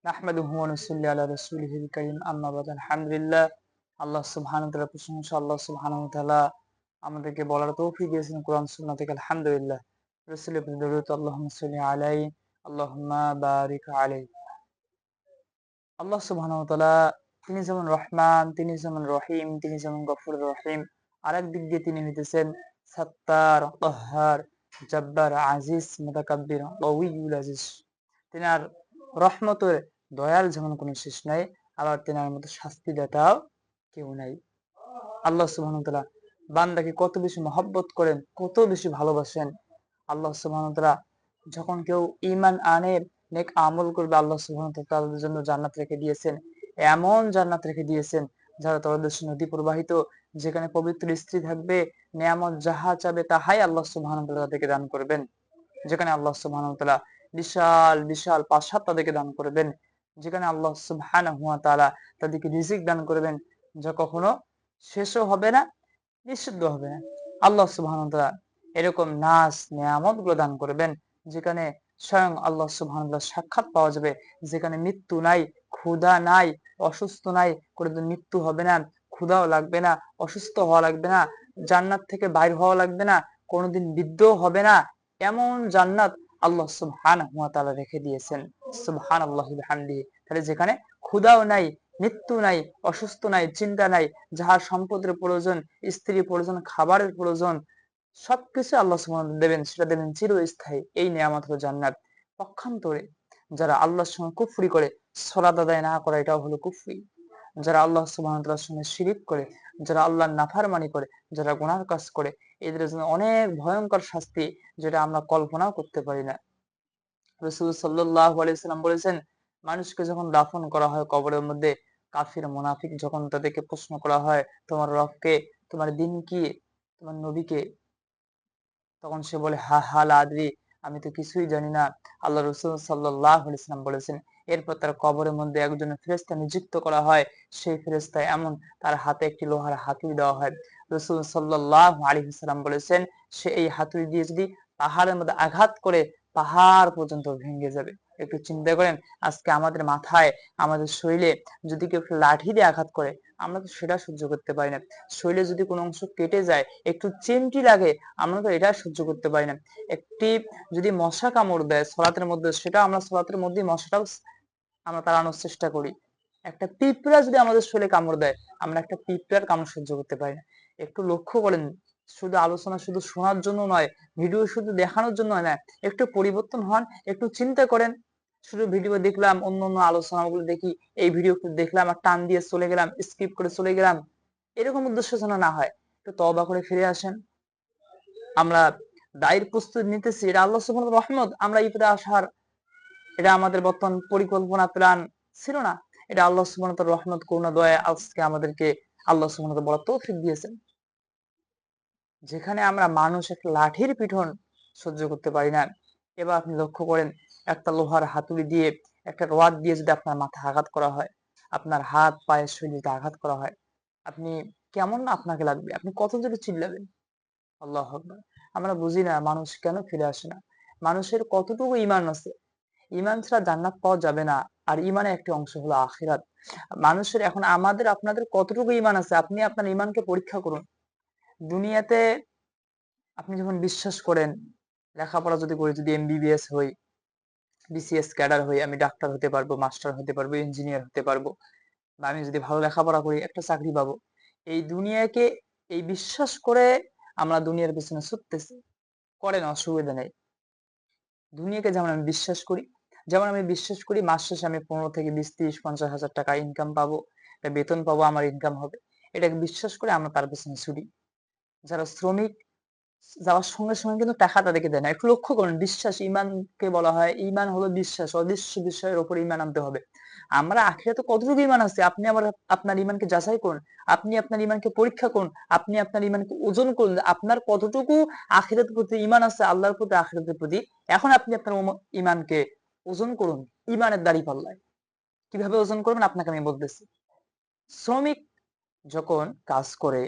নাহমাদুহু ওয়া নুসাল্লি আলা রাসূলিহিল কারীম আম্মা বাদ আলহামদুলিল্লাহ। আল্লাহ সুবহানাহু ওয়া তাআলার প্রশংসা। আল্লাহ সুবহানাহু ওয়া তাআলা আমাদেরকে বলার তৌফিক দিয়েছেন কোরআন সুন্নাহ থেকে, আলহামদুলিল্লাহ। রাসূলের প্রতি দরুদ, আল্লাহুম্মা সাল্লি আলাইহি আল্লাহুম্মা বারিক আলাইহি। আল্লাহ সুবহানাহু ওয়া তাআলা তিনি যেমন রহমান, তিনি যেমন রহিম, তিনি যেমন গফুরুর রহিম, আরেক দিক দিয়ে তিনি হইতেছেন সাত্তার, কাহ্হার, জব্বার, আজিজ, মুতাকাব্বির, কাউইয়ুল আজিজ। তিনার রহমতের দয়ার যেমন কোনো শেষ নাই, আবার তিনার মতো শাস্তিদাতাও কেউ নাই। আল্লাহ সুবহানাহু ওয়া তাআলা বান্দাকে কত বেশি মহব্বত করেন, কত বেশি ভালোবাসেন। আল্লাহ সুবহানাহু ওয়া তাআলা যখন কেউ ঈমান আনে, নেক আমল করবে, আল্লাহ সুবহানাহু ওয়া তাআলা তাদের জন্য জান্নাত রেখে দিয়েছেন। এমন জান্নাত রেখে দিয়েছেন যারা তলদেশ নদী প্রবাহিত, যেখানে পবিত্র স্ত্রী থাকবে, নিয়ামত যাহা চাবে তাহাই আল্লাহ সুবহানাহু ওয়া তাআলা তাদেরকে দান করবেন। যেখানে আল্লাহ সুবহানাহু ওয়া তাআলা বিশাল বিশাল প্রাসাদ তাদেরকে দান করবেন, যেখানে আল্লাহ সুবহানাহু ওয়া তাআলা তাদেরকে রিজিক দান করবেন, যা কখনো শেষও হবে না, নিষিদ্ধ হবে না। আল্লাহ সুবহানাহু ওয়া তাআলা এরকম নাজ নিয়ামত গুলো দান করবেন, যেখানে স্বয়ং আল্লাহ সুবহানাহু ওয়া তাআলা সাক্ষাৎ পাওয়া যাবে, যেখানে মৃত্যু নাই, ক্ষুধা নাই, অসুস্থ নাই, কোনোদিন মৃত্যু হবে না, ক্ষুধাও লাগবে না, অসুস্থ হওয়া লাগবে না, জান্নাত থেকে বাইর হওয়া লাগবে না, কোনোদিন বৃদ্ধও হবে না। এমন জান্নাত আল্লাহ সুবহানাহু ওয়া তাআলা রেখে দিয়েছেন। সুবহানাল্লাহি বিহামদিহি। তাহলে যেখানে ক্ষুধাও নাই, মৃত্যু নাই, অসুস্থ নাই, চিন্তা নাই, যাহার সম্পদের প্রয়োজন, স্ত্রীর প্রয়োজন, খাবারের প্রয়োজন, সবকিছু আল্লাহ সুবহানাহু ওয়া তাআলা দেবেন, সেটা দেবেন চিরস্থায়ী। এই নিয়ামত হলো জান্নাত। পক্ষান্তরে যারা আল্লাহর সঙ্গে কুফরি করে, সালাত আদায় না করা, এটাও হলো কুফরি। যারা আল্লাহ সুবহানাহু ওয়া তাআলার সঙ্গে শিরিক করে, যারা আল্লাহর নাফরমানি করে, যারা গুনাহর কাজ করে, এদের জন্য অনেক ভয়ঙ্কর শাস্তি, যেটা আমরা কল্পনাও করতে পারি না। রাসূল সাল্লাল্লাহু আলাইহি ওয়াসাল্লাম বলেছেন, মানুষকে যখন দাফন করা হয় কবরের মধ্যে, কাফির মুনাফিক যখন তাদেরকে প্রশ্ন করা হয়, তোমার রবকে, তোমার দিন কি, তোমার নবীকে, তখন সে বলে হা হা লা আদরি, আমি তো কিছুই জানি না। আল্লাহ রাসূল সাল্লাল্লাহু আলাইহি ওয়াসাল্লাম বলেছেন, এরপর তার কবরের মধ্যে একজন ফেরেশতা নিযুক্ত করা হয়। সেই ফেরেশতা এমন, তার হাতে একটি লোহার হাতুড়ি দেওয়া হয়। রাসূল সাল্লাল্লাহু আলাইহি ওয়াসাল্লাম বলেছেন, সে এই হাতুড়ি দিয়ে যদি পাহাড়ের মধ্যে আঘাত করে, পাহাড় পর্যন্ত ভেঙে যাবে। একটু চিন্তা করেন, আজকে আমাদের মাথায়, আমাদের শরীরে যদি কেউ লাঠি দিয়ে আঘাত করে, আমরা তো সেটা সহ্য করতে পারি না। শরীরে যদি কোনো অংশ কেটে যায়, একটু চিমটি লাগে, আমরা তো এটা সহ্য করতে পারি না। একটি যদি মশা কামড় দেয় সলাতের মধ্যে, সেটা আমরা সলাতের মধ্যে মশাটাও আমরা তাড়ানোর চেষ্টা করি। একটা পিঁপড়া যদি আমাদের শরীরে কামড় দেয়, আমরা একটা পিঁপড়ার কামড় সহ্য করতে পারি না। একটু লক্ষ্য করেন, শুধু আলোচনা শুধু শোনার জন্য নয়, ভিডিও শুধু দেখানোর জন্য নয়, একটু পরিবর্তন হন, একটু চিন্তা করেন। শুধু ভিডিও দেখলাম, অন্য অন্য আলোচনাগুলো দেখি, এই ভিডিও দেখলাম আর টান দিয়ে চলে গেলাম, স্কিপ করে চলে গেলাম, এরকম উদ্দেশ্য যেন না হয়। একটু তওবা করে ফিরে আসেন। আমরা দায়ের প্রস্তুতি নিতেছি, এটা আল্লাহ সুবহানাহু ওয়া তাআলার রহমত। আমরা ইফতারে আসার, এটা আমাদের বর্তমান পরিকল্পনা প্ল্যান ছিল না। এটা আল্লাহ সুবহানাহু ওয়া তাআলার রহমত, করুণা, দয়া। আজকে আমাদেরকে আল্লাহ সুবহানাহু ওয়া তাআলা বলার তৌফিক দিয়েছেন। যেখানে আমরা মানুষ একটা লাঠির পিটন সহ্য করতে পারি না, এবার আপনি লক্ষ্য করেন, একটা লোহার হাতুড়ি দিয়ে, একটা রড দিয়ে যদি আপনার মাথায় আঘাত করা হয়, আপনার হাত পায়ের শরীরে আঘাত করা হয়, আপনি কেমন আপনাকে লাগবে? আপনি কত জোরে চিল্লাবেন? আল্লাহু আকবার। আমরা বুঝি না মানুষ কেন ফিরে আসে না। মানুষের কতটুকু ঈমান আছে? ঈমান ছাড়া জান্নাত পাওয়া যাবে না। আর ঈমানের একটি অংশ হলো আখিরাত। মানুষের এখন আমাদের আপনাদের কতটুকু ঈমান আছে? আপনি আপনার ঈমানকে পরীক্ষা করুন। দুনিয়াতে আপনি যখন বিশ্বাস করেন, লেখাপড়া যদি করি, যদি এমবিবিএস হই, বিসিএস ক্যাডার হই, আমি ডাক্তার হতে পারবো, মাস্টার হতে পারবো, ইঞ্জিনিয়ার হতে পারবো, বা আমি যদি ভালো লেখাপড়া করি একটা চাকরি পাবো। এই দুনিয়াকে, এই বিশ্বাস করে আমরা দুনিয়ার পিছনে ছুটতেছি। করেন, অসুবিধা নেই। দুনিয়াকে যেমন আমি বিশ্বাস করি, যেমন আমি বিশ্বাস করি মাস শেষে আমি 15 থেকে 20, 30, 50,000 টাকা ইনকাম পাবো, একটা বেতন পাবো, আমার ইনকাম হবে, এটাকে বিশ্বাস করে আমরা তার পেছনে ছুটি। যারা শ্রমিক, যাওয়ার সঙ্গে সঙ্গে কিন্তু টাকা তাদেরকে দেয় না। একটু লক্ষ্য করুন, বিশ্বাস ঈমানকে বলা হয়, ঈমান হলো বিশ্বাস, অদৃশ্য বিষয়ের উপর ঈমান আনতে হবে। আমরা আখিরাতে কতটুকু ঈমান আছে, আপনি আবার আপনার ঈমানকে যাচাই করুন, আপনি আপনার ঈমানকে পরীক্ষা করুন, আপনি আপনার ঈমানকে ওজন করুন, আপনার কতটুকু আখিরাতের প্রতি ঈমান আছে, আল্লাহর প্রতি, আখিরাতের প্রতি। এখন আপনি আপনার ঈমানকে ওজন করুন ঈমানের দাঁড়িপাল্লায়। কিভাবে ওজন করবেন আপনাকে আমি বলতেছি। শ্রমিক যখন কাজ করে,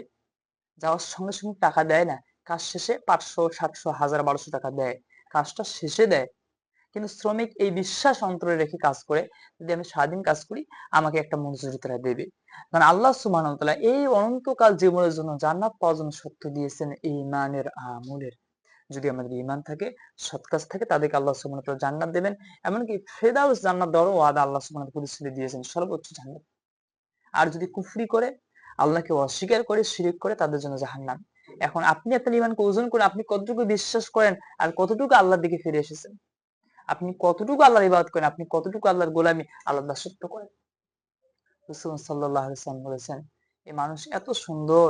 যাওয়ার সঙ্গে সঙ্গে টাকা দেয় না, কাজ শেষে 500, 700, 1000, 1200 টাকা দেয়, কাজটা শেষে দেয়। কিন্তু শ্রমিক এই বিশ্বাস অন্তরে রেখে কাজ করে, যদি আমি সারাদিন কাজ করি আমাকে একটা মজুরি তারা দেবে। কারণ আল্লাহ সুবহানাহু ওয়া তাআলা এই অনন্তকাল জীবনের জন্য জান্নাত পাওয়ার জন্য শর্ত দিয়েছেন ঈমানের আমলের। যদি আমাদের ঈমান থাকে, সৎ কাজ থাকে, তাদেরকে আল্লাহ সুবহানাহু ওয়া তাআলা জান্নাত দেবেন। এমনকি ফেরদাউস জান্নাত দেওয়ারও ওয়াদা আল্লাহ সুবহানাহু ওয়া তাআলা প্রতিশ্রুতি দিয়েছেন, সর্বোচ্চ জান্নাত। আর যদি কুফরি করে, আল্লাহকে অস্বীকার করে, শিরক করে, তাদের জন্য জাহান্নাম। এখন আপনি আপনার ঈমানকে ওজন করে আপনি কতটুকু বিশ্বাস করেন আর কতটুকু আল্লাহর দিকে ফিরে এসেছেন। আপনি কতটুকু আল্লাহর ইবাদত করেন, আপনি কতটুকু আল্লাহর গোলামি, আল্লাহর দাসত্ব করেন। রাসূল সাল্লাল্লাহু আলাইহি ওয়াসাল্লাম বলেছেন, এই মানুষ এত সুন্দর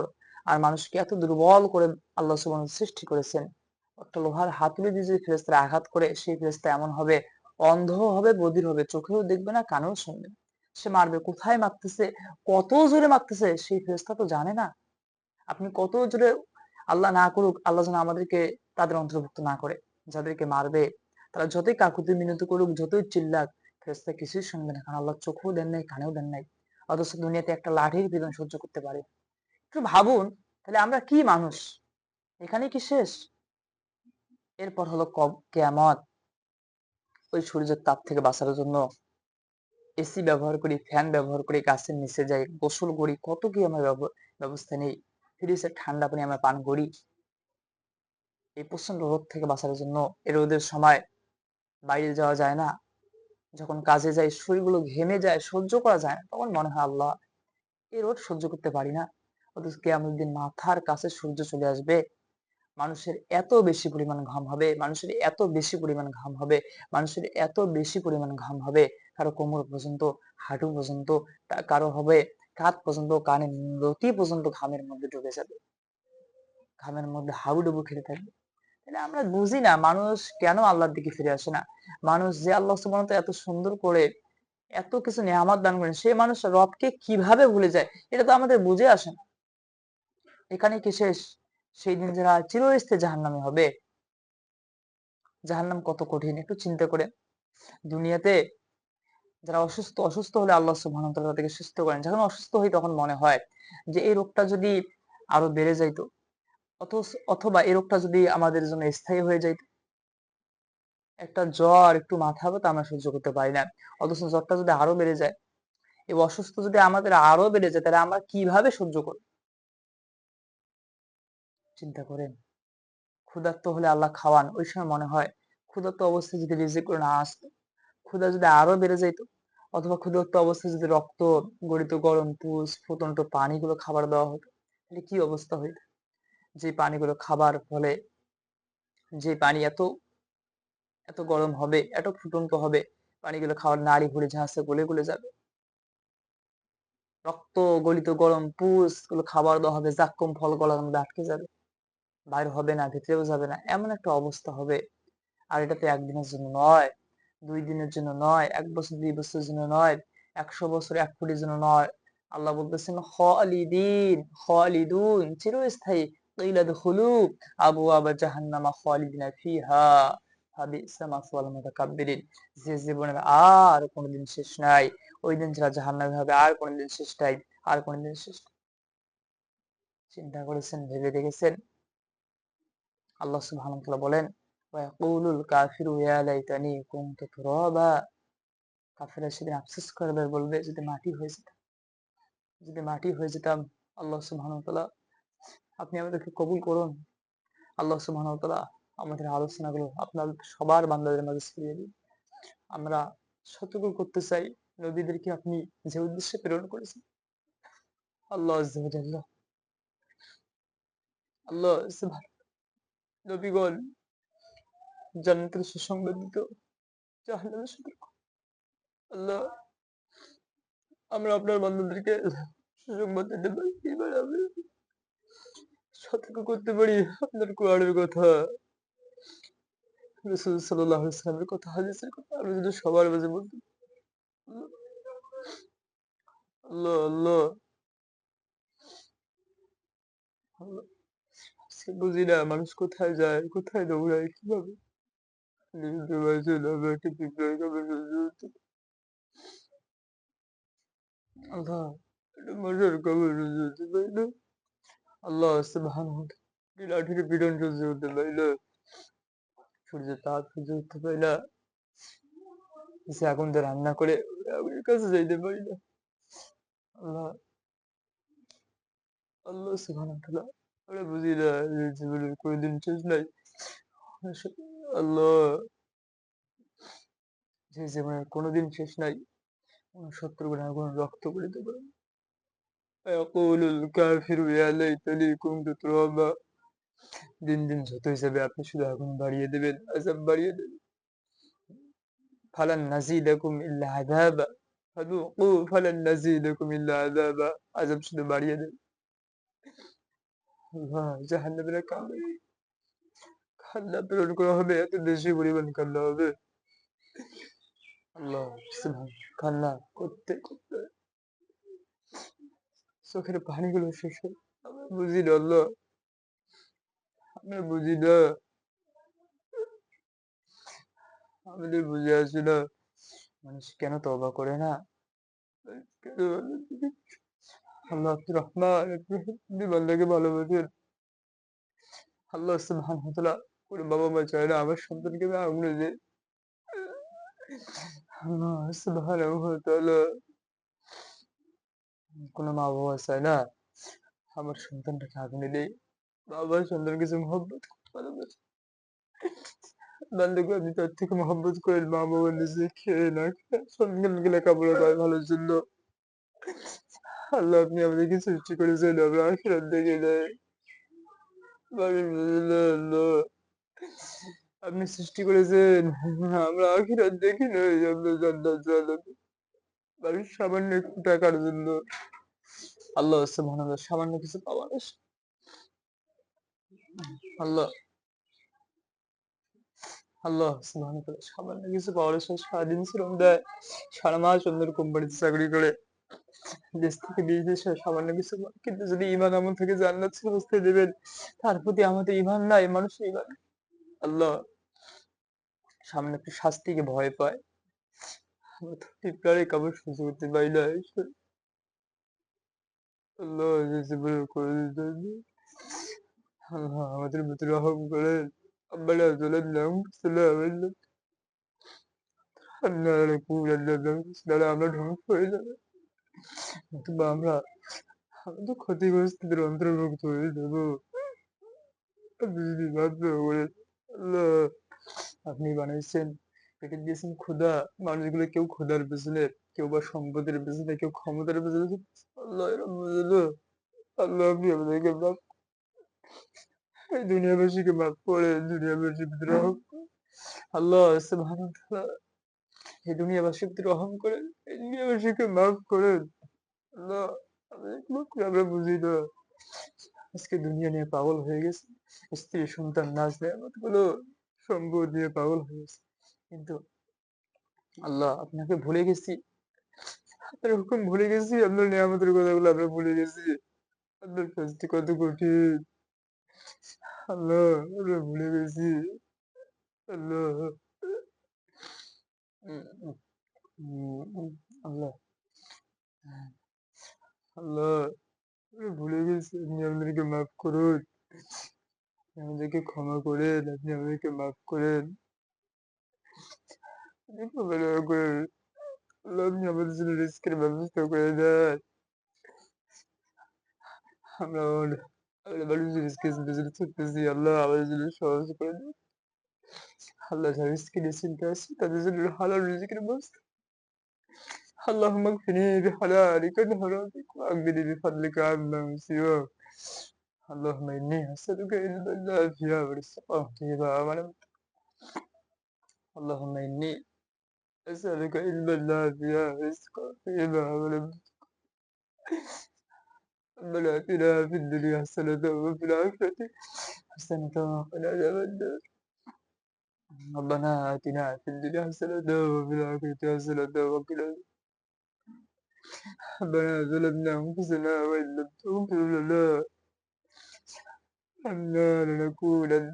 আর মানুষকে এত দুর্বল করে আল্লাহ সুবহানাহু ওয়া তাআলা সৃষ্টি করেছেন। একটা লোহার হাতুড়ি দিয়ে যদি ফেরেশতারা আঘাত করে, সেই ফেরেশতা এমন হবে, অন্ধ হবে, বধির হবে, চোখেও দেখবে না, কানেও শুনবে না। সে মারবে, কোথায় মারতেছে, কত জোরে মারতেছে, সেই ফেরেশতা তো জানে না। আপনি কত জোরে, আল্লাহ না করুক, আল্লাহ যেন আমাদেরকে তাদের অন্তর্ভুক্ত না করে, যাদেরকে মারবে তারা যতই কাকুতি মিনতি করুক, যতই চিল্লাক, ফেরেশতা কিছুই শুনবে না, কারণ আল্লাহ চোখেও দেন নাই, কানেও দেন নাই। অথচ দুনিয়াতে একটা লাঠির পীড়ন সহ্য করতে পারে। একটু ভাবুন, তাহলে আমরা কি মানুষ? এখানেই কি শেষ? এরপর হলো কিয়ামত। ওই সূর্যের তাপ থেকে বাঁচার জন্য এসি ব্যবহার করি, ফ্যান ব্যবহার করি, গাছের নিচে যাই, গোসল করি, কত কি আমার ব্যবস্থা নেই। ফ্রিজের ঠান্ডা পানি আমরা পান করি। এই প্রচন্ড রোদ থেকে বাঁচার জন্য এই রোদের সময় বাইরে যাওয়া যায় না। যখন কাজে যাই শরীরগুলো ঘেমে যায়, সহ্য করা যায় না, তখন মনে হয় আল্লাহ এই রোদ সহ্য করতে পারি না। অথচ কিয়ামতের দিন মাথার কাছে সূর্য চলে আসবে, মানুষের এত বেশি পরিমাণ ঘাম হবে, মানুষের এত বেশি পরিমাণ ঘাম হবে, মানুষের এত বেশি পরিমাণ ঘাম হবে, কারো কোমর পর্যন্ত, হাঁটু পর্যন্ত, কারো হবে কাঁধ পর্যন্ত, কানের লতি পর্যন্ত ঘামের মধ্যে ঢুকে যাবে, ঘামের মধ্যে হাবুডুবু খেতে থাকবে। তাহলে আমরা বুঝি না মানুষ কেন আল্লাহর দিকে ফিরে আসে না। মানুষ যে আল্লাহ সুবহানাহু ওয়া তাআলা এত সুন্দর করে এত কিছু নেয়ামত দান করেন, সে মানুষ রবকে কিভাবে ভুলে যায়, এটা তো আমাদের বুঝে আসে না। এখানে কি শেষ? সেই দিন যারা চিরস্থায়ী জাহান্নামে হবে। জাহান্নাম কত কঠিন একটু চিন্তা করে। দুনিয়াতে যারা অসুস্থ হলে আল্লাহ সুবহানাহু ওয়া তাআলা তাদেরকে সুস্থ করেন। যখন অসুস্থ হই তখন মনে হয় যে এই রোগটা যদি আরো বেড়ে যাইতো, অথবা এই রোগটা যদি আমাদের জন্য স্থায়ী হয়ে যাইতো। একটা জ্বর, একটু মাথা ব্যথা আমরা সহ্য করতে পারি না, অথচ জ্বরটা যদি আরো বেড়ে যায়, এই অসুস্থ যদি আমাদের আরো বেড়ে যায়, তাহলে আমরা কিভাবে সহ্য করব? চিন্তা করেন। ক্ষুধার্ত হলে আল্লাহ খাওয়ান, ওই সময় মনে হয় ক্ষুধার্ত অবস্থায় যদি রিজিক না আসতো, ক্ষুধা যদি আরো বেড়ে যাইতো, অথবা ক্ষুধার্ত অবস্থায় যদি রক্ত গড়িত, গরম পুষ ফুটন্ত পানিগুলো খাবার দেওয়া হতো, তাহলে কি অবস্থা হইতো? যে পানিগুলো খাবার ফলে, যে পানি এত এত গরম হবে, এত ফুটন্ত হবে, পানিগুলো খাওয়ার নাড়ি ভুঁড়ি যা আছে গলে গলে যাবে। রক্ত গলিত গরম পুষ গুলো খাবার দেওয়া হবে, জাক্কুম ফল গলার মধ্যে আটকে যাবে, বাইর হবে না, ভিতরেও যাবে না, এমন একটা অবস্থা হবে। আর এটা তো একদিনের জন্য নয়, 2 দিনের জন্য নয়, 1 বছর 2 বছরের জন্য নয়, 100 বছর 1 কোটির জন্য নয়। আল্লাহ বলতেছেন খালিদিন, খালিদুন, চিরস্থায়ী। কিলা দুখুলু আবওয়াবা জাহান্নামা খালিদিনা ফিহা ফাবিসা মাসওয়াল মুতাকাব্বিরিন। যে জীবনের আর কোনোদিন শেষ নাই, ওই দিন যারা জাহান্নামে হবে আর কোনোদিন শেষ নাই, আর কোনোদিন শেষ নাই। চিন্তা করেছেন, ভেবে দেখেছেন? আল্লাহ সুবহানাহু ওয়া তাআলা বলেন, ওয়ায়াকুলুল কাফিরু ইয়া লাইতানি কুনতু তুরাবা। কাফেররা সেদিন আফসোস করবে, বলবে যদি মাটি হয়ে যেতাম, যদি মাটি হয়ে যেতাম। আল্লাহ সুবহানাহু ওয়া তাআলা আপনি আমাদেরকে কবুল করুন। আল্লাহ সুবহানাহু ওয়া তাআলা আমাদের আলোচনাগুলো আপনার সবার বান্দাদের মাঝে ছড়িয়ে দিন। আমরা সতর্ক করতে চাই, নবীদেরকে আপনি যে উদ্দেশ্যে প্রেরণ করেছেন, আল্লাহ আজ্জা ওয়া জাল্লা, আল্লাহ সুবহানাহু, নবীগণ জান্নাতের সুসংবাদ দিত, জাহান্নামের সতর্ক। আল্লাহ, আমরা আপনার বান্দাদেরকে সুসংবাদ দিতে পারি, এবার আমি সতর্ক করতে পারি আপনার কোরআনের কথা, রাসূল সাল্লাল্লাহু আলাইহি ওয়াসাল্লামের কথা, হাদিসের কথা আমি যদি সবার মাঝে বলতে। আল্লাহ, আল্লাহ, আল্লাহ, আজকে বুঝি না মানুষ কোথায় যায়, কোথায় দৌড়ায়, কিভাবে নিজেদের মাঝে নামে একটা বিপ্লবী কাপড় সহ্য করতে। আল্লাহ, একটা মজার কাপড় সহ্য করতে পারি না। আল্লাহ সুবহানাহু ওয়া তাআলা লাঠির পীড়ন সহ্য করতে পারি না, সূর্যের তাপ সহ্য করতে পারি না, সে আগুন দিয়ে রান্না করে আগুনের কাছে যাইতে পারি না। আল্লাহ, আল্লাহ সুবহানাহু ওয়া তাআলা, আমরা বুঝি না যে জীবনের কোনদিন শেষ নাই। আসলে আল্লাহ, যে জীবনের কোনদিন শেষ নাই, ৬৯ গুণা আগুন রক্ত পড়িতে পারে না। ইয়াকুলুল কাফিরু ইয়া লাইতানি কুনতু তুরাবা। দিন, দিন যত হিসাবে আপনি শুধু আগুন বাড়িয়ে দেবেন, আযাব বাড়িয়ে দেবেন। ফালান নাযীদাকুম ইল্লা আযাবা, ফাযুকু ফালান নাযীদাকুম ইল্লা আযাবা। আযাব শুধু বাড়িয়ে দেবেন। আল্লাহ, জাহান্নামীরা কাঁদবে, কান্না প্রেরণ করা হবে, এত বেশি পরিমাণ কান্না হবে। আল্লাহ সুবহান, কান্না করতে, করতে চোখের পানিগুলো শেষ হয়। আমরা বুঝি না আল্লাহ, আমরা বুঝি না, আমাদের বুঝে আসে না মানুষ কেন তওবা করে না? কেন আল্লাহ আপনি রহমান, আপনি বান্দাকে ভালোবাসেন। আল্লাহ সুবহানাহু ওয়া তাআলা কোন বাবা-মা চায় না আমার সন্তানকে আমি আগুনে দেই। আল্লাহ সুবহানাহু ওয়া তাআলা কোন মা-বাবা চায় না আমার সন্তানটাকে আগুনে দেই। বাবা সন্তানের কাছে মহব্বত ভালোবাসে। বান্দাকে আপনি তার থেকে মহব্বত করেন, মা-বাবা নিজে খেয়ে না খেয়ে সন্তানকে লেখাপড়া করায় ভালোর জন্য। আল্লাহ আপনি আমাদেরকে সৃষ্টি করেছেন, আমরা আখিরাত দেখে যাই। আল্লাহ আপনি সৃষ্টি করেছেন, আমরা আখিরাত দেখি নাই, আমরা জান্নাত জান্নাত মানুষ সামান্য একটু টাকার জন্য আল্লাহ সুবহানাহু ওয়া তাআলা সামান্য কিছু পাওয়ার আশা। আল্লাহ, আল্লাহ সুবহানাহু ওয়া তাআলা সামান্য কিছু পাওয়ার আশায় সারাদিন শ্রম দেয়, সারা মাস অন্যের কোম্পানিতে চাকরি করে, দেশ থেকে বিদেশে সামান্য কিছু পায়। কিন্তু যদি ঈমান আমল থেকে জান্নাত ছিল বুঝতে দিবেন, তার প্রতি আমাদের ঈমান নাই, মানুষের ঈমান। আল্লাহ, সামনে একটু শাস্তিকে ভয় পায়। আমরা তো টিপকারে কাপড় সহ্য করতে পারি না। আল্লাহ যে জীবনে করে দিতেন। আল্লাহ আমাদের প্রতি রহম করেন। ربنا ظلمنا أنفسنا وإن لم تغفر لنا لنكونن من الخاسرين। আমরা ধ্বংস হয়ে যাবে, অথবা আমরা আমাদের ক্ষতিগ্রস্তদের অন্তর্ভুক্ত হয়ে যাব। আপনি যদি বাধ্য করেন আল্লাহ, আপনি বানাইছেন, পেটে দিয়েছেন ক্ষুধা, মানুষগুলো কেউ ক্ষুধার পেছনে, কেউ বা সম্পদের পেছনে, কেউ ক্ষমতার পেছনে। আল্লাহ এরা বুঝে না। আল্লাহ আপনি আমাদেরকে মাফ, এই দুনিয়াবাসীকে মাফ করে দুনিয়াবাসীর ভিতরে রহম করেন। আল্লাহ সুবহানাহু ওয়া তাআলা এই দুনিয়াবাসীর প্রতি রহম করেন, এই দুনিয়াবাসীকে মাফ করেন। আল্লাহ আমাদেরকে মাফ করে, আমরা বুঝি না। আজকে দুনিয়া নিয়ে পাগল হয়ে গেছে, স্ত্রী সন্তান নাজ নেয়ামত গুলো সম্পদ নিয়ে পাগল হয়ে গেছে। কিন্তু আল্লাহ আপনাকে ভুলে গেছি, আপনার হুকুম ভুলে গেছি, আপনার নিয়ামতের কথাগুলো আমরা ভুলে গেছি। আপনার কাজটি কত কঠিন আল্লাহ, আমরা ভুলে গেছি। আল্লাহ উম, উম, আল্লাহ, আল্লাহ আমরা ভুলে গেছি, আপনি আমাদেরকে মাফ করুন, আমাদেরকে ক্ষমা করেন, আপনি আমাদেরকে মাফ করেন, আপনি ক্ষমা দয়া করেন। আল্লাহ আপনি আমাদের জন্য রিস্কের ব্যবস্থা করে দেন। আমরা আমরা মানুষের রিস্কের জন্য ছুটতেছি, আল্লাহ আমাদের জন্য সহজ করে দেন। আল্লাহ যারা রিস্কে নিয়ে চিন্তা আছে তাদের জন্য হালাল রিজিকের ব্যবস্থা। اللهم اكفني بحلالك عن حرامك واغنني بفضلك عمن سواك. اللهم اني اسالك علما نافعا ورزقا طيبا وعملا. اللهم اني اسالك علما نافعا ورزقا طيبا وعملا. ربنا اتنا في الدنيا حسنة وفي الآخرة حسنة وقنا عذاب النار. ربنا اتنا في الدنيا حسنة وفي الآخرة حسنة وقنا. ربنا ظلمنا انفسنا وان لم تغفر لنا وارحمنا لنكونن.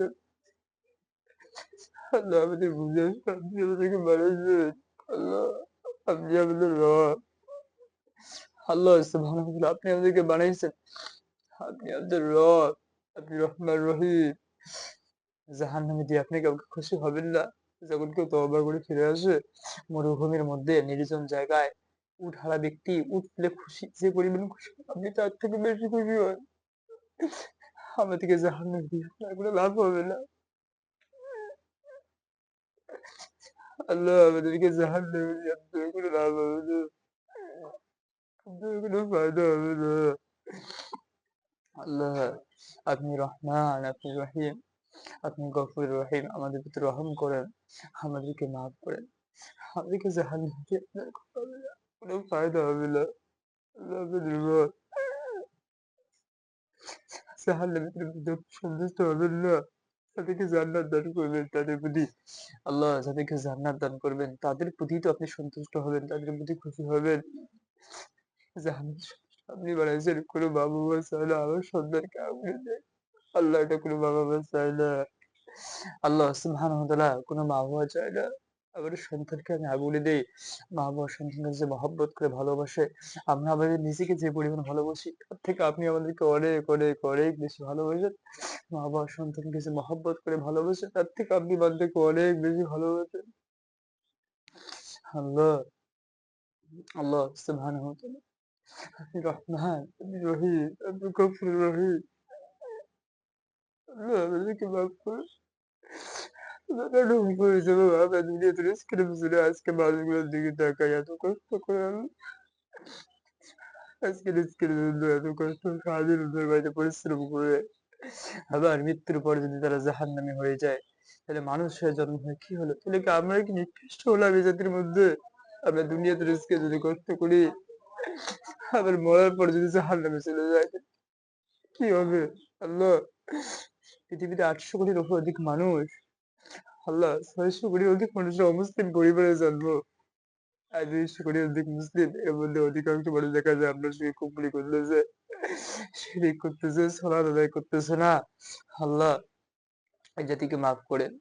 আল্লাহ আমাদের বুঝে আসুন, আপনি আমাদেরকে বানাইছেন। আল্লাহ আপনি আমাদের রব। আল্লাহ সুবহানাহু ওয়া তাআলা আপনি আমাদেরকে বানাইছেন, আপনি আমাদের রব, আপনি রহমান রহিম। জাহান্নামে দিয়ে আপনি কাউকে খুশি হবেন না। যখন কেউ তওবা করে ফিরে আসে মরুভূমির মধ্যে নির্জন জায়গায় উট হারা ব্যক্তি উট পেলে খুশি, যে পরিমাণ খুশি আপনি তার থেকে বেশি খুশি হন। আমাদেরকে জাহান্নাম দিয়ে আপনার কোনো লাভ হবে না। আল্লাহ আমাদেরকে জাহান্নামে দিয়ে আপনার কোনো লাভ হবে না। আপনার কোনো ফায়দা হবে না। আল্লাহ আপনি রহমান, আপনি রহিম, আপনি গফুর রহিম, আমাদের প্রতি রহম করেন, আমাদেরকে মাফ করেন। আমাদেরকে জাহান্নাম থেকে আপনার কোনো ফায়দা হবে না। আল্লাহ আপনি দুর্বল। জাহান্নামের মধ্যে সন্তুষ্ট হবেন না। তাদেরকে জান্নাত দান করবেন তাদের প্রতি। আল্লাহ যাদেরকে জান্নাত দান করবেন তাদের প্রতি তো আপনি সন্তুষ্ট হবেন, তাদের প্রতি খুশি হবেন। জাহান্নাত আপনি বানাইছেন, কোনো মা-বাবা চায় না আমার সন্তানকে আগুনে দেয়। আল্লাহ এটা কোনো মা-বাবা চায় না। আল্লাহ সুবহানাহু ওয়া তাআলা কোনো মা-বাবা চায় না আমার সন্তানকে আমি আগুনে দেই। মা-বাবা সন্তানকে যে মহব্বত করে ভালোবাসে, আমরা আমাদের নিজেকে যে পরিমাণ ভালোবাসি তার থেকে আপনি আমাদেরকে অনেক, অনেক, অনেক বেশি ভালোবাসেন। মা-বাবা সন্তানকে যে মহব্বত করে ভালোবাসে তার থেকে আপনি আমাদেরকে অনেক বেশি ভালোবাসেন। আল্লাহ, আল্লাহ সুবহানাহু ওয়া তাআলা আপনি রহমান, আপনি রহিম, আপনি গফুর রহিম। আল্লাহ আমাদেরকে মাফ করুন। আমরা ভুল করেছি বাবা, আমরা দুনিয়াতে রিস্কের পিছনে আজকে মানুষগুলোর দিকে তাকাই এত কষ্ট করে আমি আজকে রিস্কের জন্য এত কষ্ট সারাদিন ওদের বাড়িতে পরিশ্রম করে আবার মৃত্যুর পর যদি তারা জাহান্নামী হয়ে যায় তাহলে মানুষ হয়ে জন্ম হয় কি হলো? তাহলে কি আমরা কি নিকৃষ্ট হলাম এই জাতির মধ্যে? আমরা দুনিয়াতে রিস্কে যদি কষ্ট করি আবার মরার পর যদি জাহান্নামে চলে যায় কি হবে? আল্লাহ পৃথিবীতে 800 কোটির উপর অধিক মানুষ, আল্লাহ 600 কোটির অধিক মানুষের অমুসলিম পরিবারে জন্ম। আর 200 কোটির অধিক মুসলিম, এর মধ্যে অধিকাংশ মানুষ দেখা যায় আপনার সঙ্গে কুফরি করতেছে, শিরিক করতেছে, সালাত আদায় করতেছে না। আল্লাহ এই জাতিকে মাফ করেন,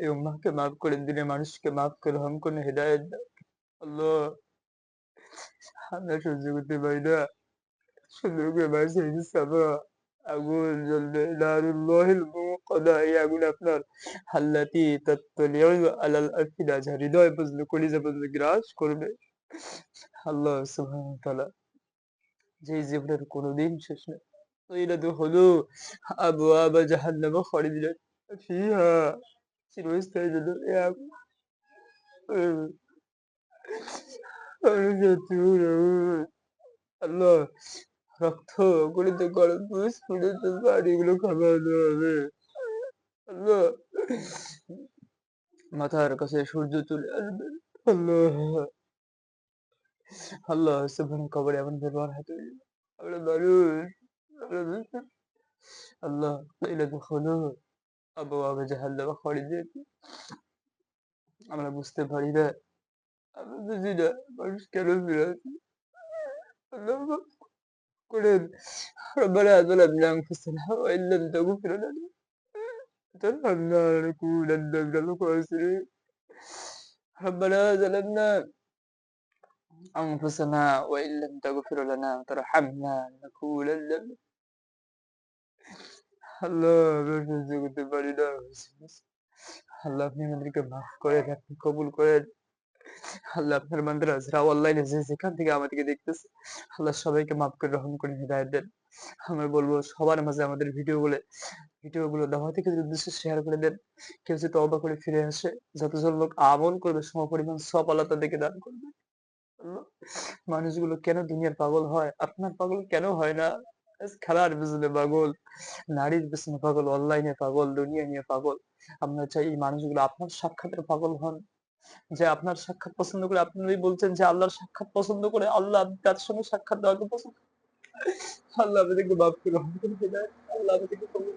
এই উম্মাহকে মাফ করেন, দিনের মানুষকে মাফ করে রহম করে হেদায়েত দেন। আল্লাহ আমরা সহ্য করতে পারি না। সুন্দর করে বাঁচিয়ে দিচ্ছে আমরা। আগুন জ্বলবে, নারুল্লাহিল মুকাদা, এই আগুন আপনার আল্লাতী তাত্তালিউ আলাল আফিদা, যা হৃদয় পর্যন্ত কলিজা পর্যন্ত গ্রাস করবে। আল্লাহ সুবহানাহু ওয়া তাআলা যেই জীবনের কোনোদিন শেষ নেই। ويدخلوا أبواب جهنم خالدين فيها চিরস্থায়ী জন্য এ আগুন আল্লাহ রক্ত গলিত গরম পুষ পর্যন্ত পানিগুলো খাওয়ানো হবে। আল্লাহ মাথার কাছে সূর্য চলে আসবে। আল্লাহ, আল্লাহ সুবহানাহু কবরে এমন ব্যবহার হয় তৈরি আমরা মানুষ, আমরা মানুষ। আল্লাহ قيل ادخلوا أبواب جهنم خالدين আমরা বুঝতে পারি না, আমরা বুঝি না মানুষ কেন ফিরে আসে। আল্লাহ মাফ করেন। ربنا ظلمنا أنفسنا وإن لم تغفر لنا وترحمنا لنكونن من الخاسرين. ربنا ظلمنا أنفسنا وإن لم تغفر لنا وترحمنا لنكونن আল্লাহ আমরা সহ্য করতে পারি না। আল্লাহ আপনি আমাদেরকে মাফ করেন, আপনি কবুল করেন। আল্লাহ আপনার বান্দারা যারা অনলাইনে যে যেখান থেকে আমাদেরকে দেখতেছে আল্লাহ সবাইকে মাফ করে রহম করে হিদায়াত দেন। আমরা বলবো সবার মাঝে আমাদের ভিডিওগুলো দাওয়াতি উদ্দেশ্যে শেয়ার করে দেন। কেউ যদি তওবা করে ফিরে আসে, যতজন লোক আমল করবে সমপরিমাণ সওয়াব আল্লাহ তাদেরকে দান করবে। আল্লাহ মানুষগুলো কেন দুনিয়ার পাগল হয়? আপনার পাগল কেন হয় না? খেলার পিছনে পাগল, নারীর পিছনে পাগল, অনলাইনে পাগল, দুনিয়া নিয়ে পাগল। আমরা চাই এই মানুষগুলো আপনার সাক্ষাতের পাগল হন, যে আপনার সাক্ষাৎ পছন্দ করে। আপনি যদি বলছেন যে আল্লাহর সাক্ষাৎ পছন্দ করে, আল্লাহ তার সঙ্গে সাক্ষাৎ দেওয়াকে পছন্দ। আল্লাহ আমাদেরকে মাফ করে রহম করে দেয়। আল্লাহ আমাদেরকে কবুল